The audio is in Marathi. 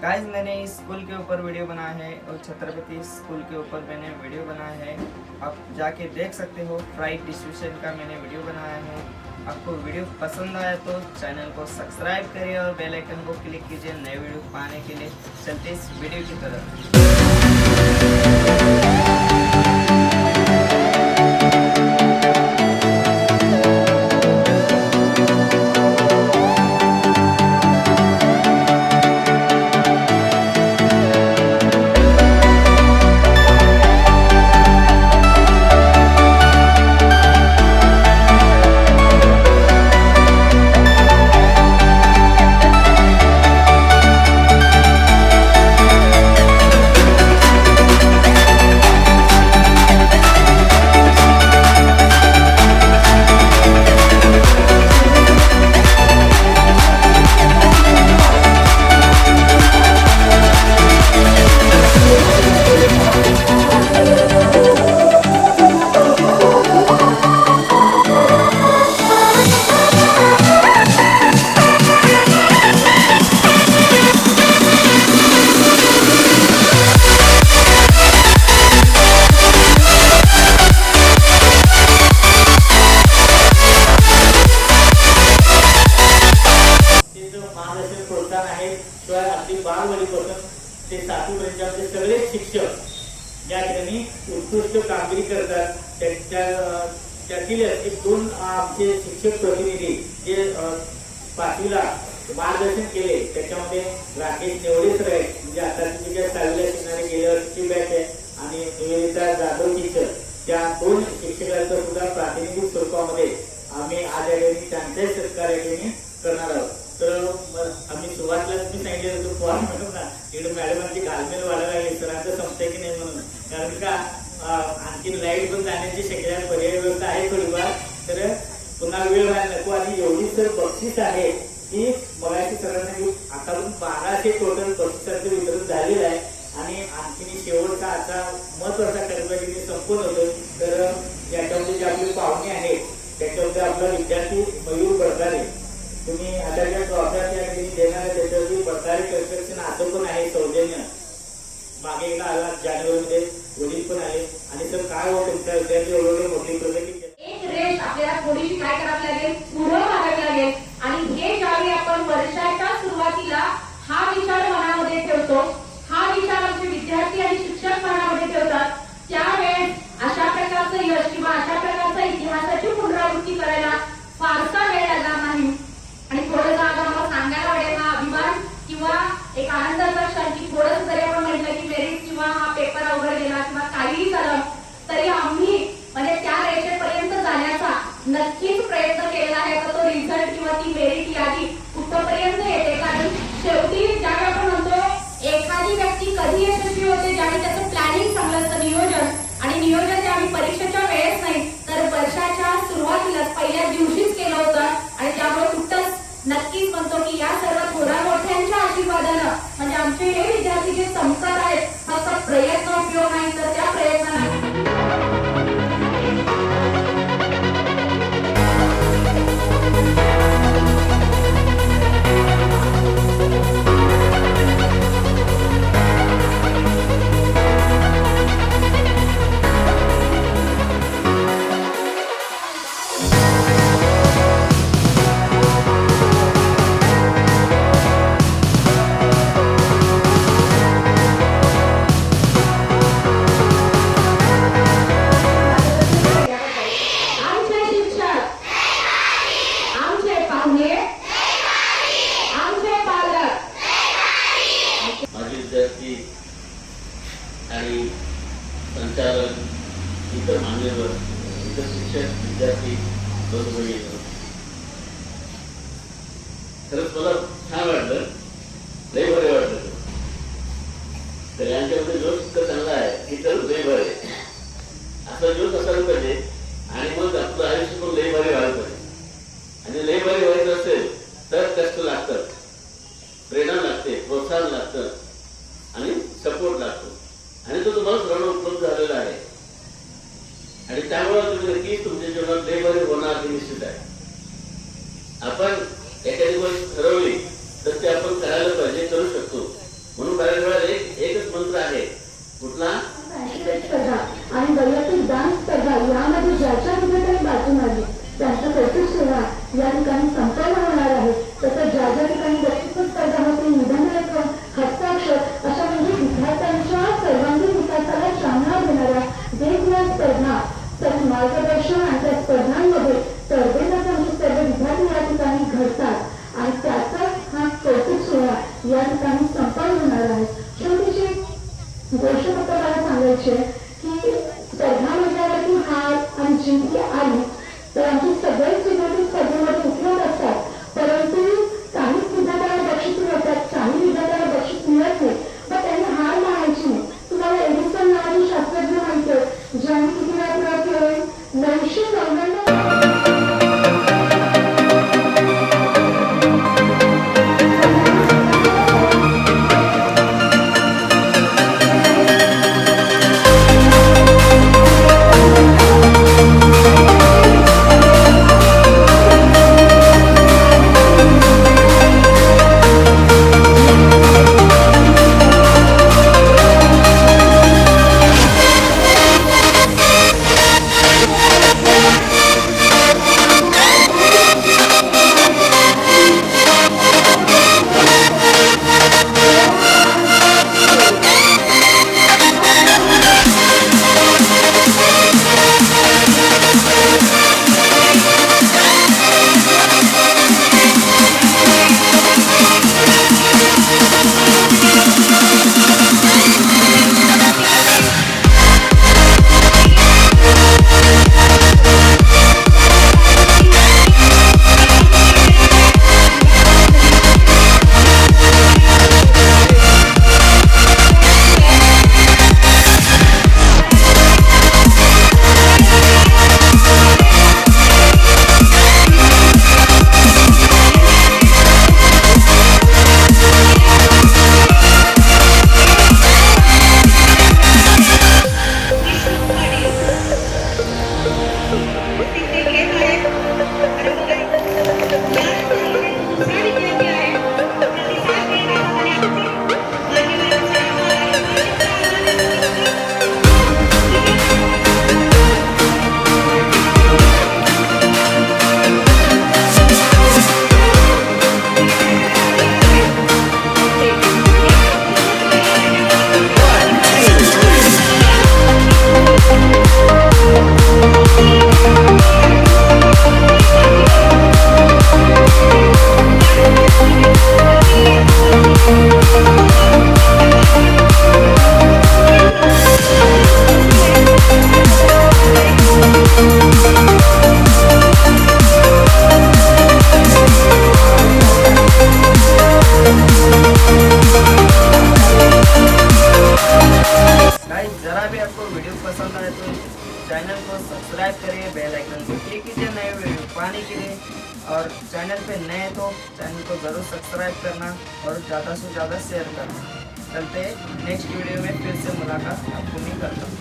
गाइस मैंने इस स्कूल के ऊपर वीडियो बनाया है और छत्रपति स्कूल के ऊपर मैंने वीडियो बनाया है। आप जाके देख सकते हो। प्राइड डिस्ट्रीब्यूशन का मैंने वीडियो बनाया है। आपको वीडियो पसंद आया तो चैनल को सब्सक्राइब करिए और बेल आइकन को क्लिक कीजिए नए वीडियो पाने के लिए। चलते इस वीडियो की तरफ। प्रोत्साहन आहे शिवाय अगदी बालवाडीपासून ते 7वी पर्यंतचे सगळे शिक्षक या ठिकाणी उत्कृष्ट कामगिरी करतात। त्यातील एक दोन आमचे शिक्षक प्रतिनिधी जे 5वीला मार्गदर्शन केले त्याच्यामध्ये राकेश नेवडे सर आहेत, म्हणजे आता जे 6वीला शिकणारे गेल्या वर्षीची बॅच आहे, आणि निवेदिता जाधव टीचर, त्या दोन शिक्षकांचं सुद्धा प्रातिनिधिक स्वरूपामध्ये आम्ही आज या ठिकाणी त्यांचे सत्कार या ठिकाणी करणार आहोत। तर आम्ही सुरुवातीला तुम्ही सांगितलं होतं फॉर्म म्हणून ना इकडे मॅडमांची घालमेल वाढायला लागली, सरांचं संपतंय की नाही म्हणून, कारण का आणखी लाईट पण जाण्याची शक्यता पर्याय व्यवस्था आहे थोडीफार, तर पुन्हा वेळ व्हायला नको। आणि एवढी सर बक्षीस आहे की मगाशी सरांनी आतापर्यंत 1200 टोटल बक्षिसांचं वितरण झालेलं आहे, आणि आणखी शेवटचा आता महत्वाचा कार्यक्रम संपवत होतो। तर याच्यामध्ये जे आपले पाहुणे आहेत त्याच्यामध्ये आपला विद्यार्थी मयूर बडकारे, तुम्ही आता ज्या ट्रॉफ्या त्या ठिकाणी देणार आहे त्याच्यावरती बडकारे कन्स्ट्रक्शन असं पण आहे सौजन्य, मागे एकदा आला जानेवारीमध्ये, वडील पण आले, आणि सर काय हो तुमच्या विद्यार्थी एवढे मोठी प्रगती एक रेष आपल्याला थोडीशी काय करावी लागेल, पुढे मागावी लागेल, आणि हे ज्यावेळी आपण वर्षाच्या सुरुवातीला हा विचार मनामध्ये ठेवतो, हा विचार आमचे विद्यार्थी आणि शिक्षक मनामध्ये ठेवतात, त्यावेळेस अशा प्रकारचं यश किंवा अशा प्रकारचा इतिहासाची पुनरावृत्ती करायला फारसा वेळ लागणार नाही। आणि थोडंसं आता मला सांगायला आवडेल हा अभिमान किंवा एक आनंदाचा क्षण की थोडंसं जरी आपण म्हटलं की मेरिट किंवा हा पेपर अवघड गेला किंवा काहीही झालं तरी आम्ही म्हणजे त्या रेषेपर्यंत जाण्याचा नक्कीच प्रयत्न केलेला आहे। तर तो रिझल्ट किंवा ती मेरिट यादी कुठपर्यंत येते, कारण शेवटी ज्यावेळी आपण म्हणतो एखादी व्यक्ती कधी यशस्वी होते, ज्यावेळी त्याचं प्लॅनिंग चांगलं असतं, नियोजन, आणि नियोजन ते आम्ही परीक्षेच्या वेळेस नाही तर वर्षाच्या सुरुवातीला पहिल्या दिवशीच केलं होतं, आणि त्यामुळे कुठंच नक्कीच म्हणतो की या सर्व थोड्या मोठ्यांच्या आशीर्वादानं म्हणजे आमचे हे विद्यार्थी जे चमकत आहेत फक्त प्रयत्न उपयोग नाही तर त्या प्रयत्नाला आणि संचालक, इतर मान्यवर, इतर शिक्षक, विद्यार्थी बरोबर खरंच मला छान वाटलं, लय बरे वाटलं। सगळ्यांच्यामध्ये जोश इतका चांगला आहे की तर लय बरे असा जोश असायला पाहिजे, आणि मग आपलं आयुष्य पण लय बरे व्हायला पाहिजे। आणि लय बरे व्हायचं असेल तर कष्ट लागतात, प्रेरणा लागते, प्रोत्साहन लागतं, आणि सपोर्ट लागतो, आणि तो तुम्हाला सर्वांना उपलब्ध झालेला आहे। आणि त्यामुळे तुम्ही नक्कीच तुमच्या जीवनात लय बरे होणार हे निश्चित आहे। आपण एखादी गोष्ट ठरवली तर ते आपण करायला पाहिजे, करू शकतो। माझ्या ठिकाणी बक्षीस स्पर्धा होती, निबंध, हस्ताक्षर अशा म्हणजे विद्यार्थ्यांच्या सर्वांगीण विकासाला चालना देणाऱ्या वेगवेगळ्या स्पर्धा, तर मार्गदर्शन आणि त्या स्पर्धांमध्ये स्पर्धेसाठी आमचे सर्व विद्यार्थी या ठिकाणी घडतात आणि त्याचाच हा कौतुक सोहळा या ठिकाणी संपन्न होणार आहे. शेवटीची गोष्ट फक्त मला सांगायची आहे की स्पर्धा म्हटल्यावरती हार आणि जिंक आली तर आमचे सगळेच विद्यार्थी स्पर्धेमध्ये उतरत असतात, परंतु काही विद्यार्थ्यांना बक्षीस मिळतात, काही विद्यार्थ्यांना बक्षीस मिळत नाही. मग त्यांनी हार मानायची नाही. तुम्हाला एडिसन नावाचे शास्त्रज्ञ माहिती आहे ज्यांनी किती वेळा प्रयोग केले? 999 जरा भी आपको वीडियो पसंद आए तो चैनल को सब्सक्राइब करिए, बेल आइकन को क्लिक कीजिए नए वीडियो पाने के लिए। और चैनल पे नए तो चैनल को ज़रूर सब्सक्राइब करना और ज़्यादा से ज़्यादा शेयर करना। चलते नेक्स्ट वीडियो में फिर से मुलाकात आपको नहीं करता हूँ।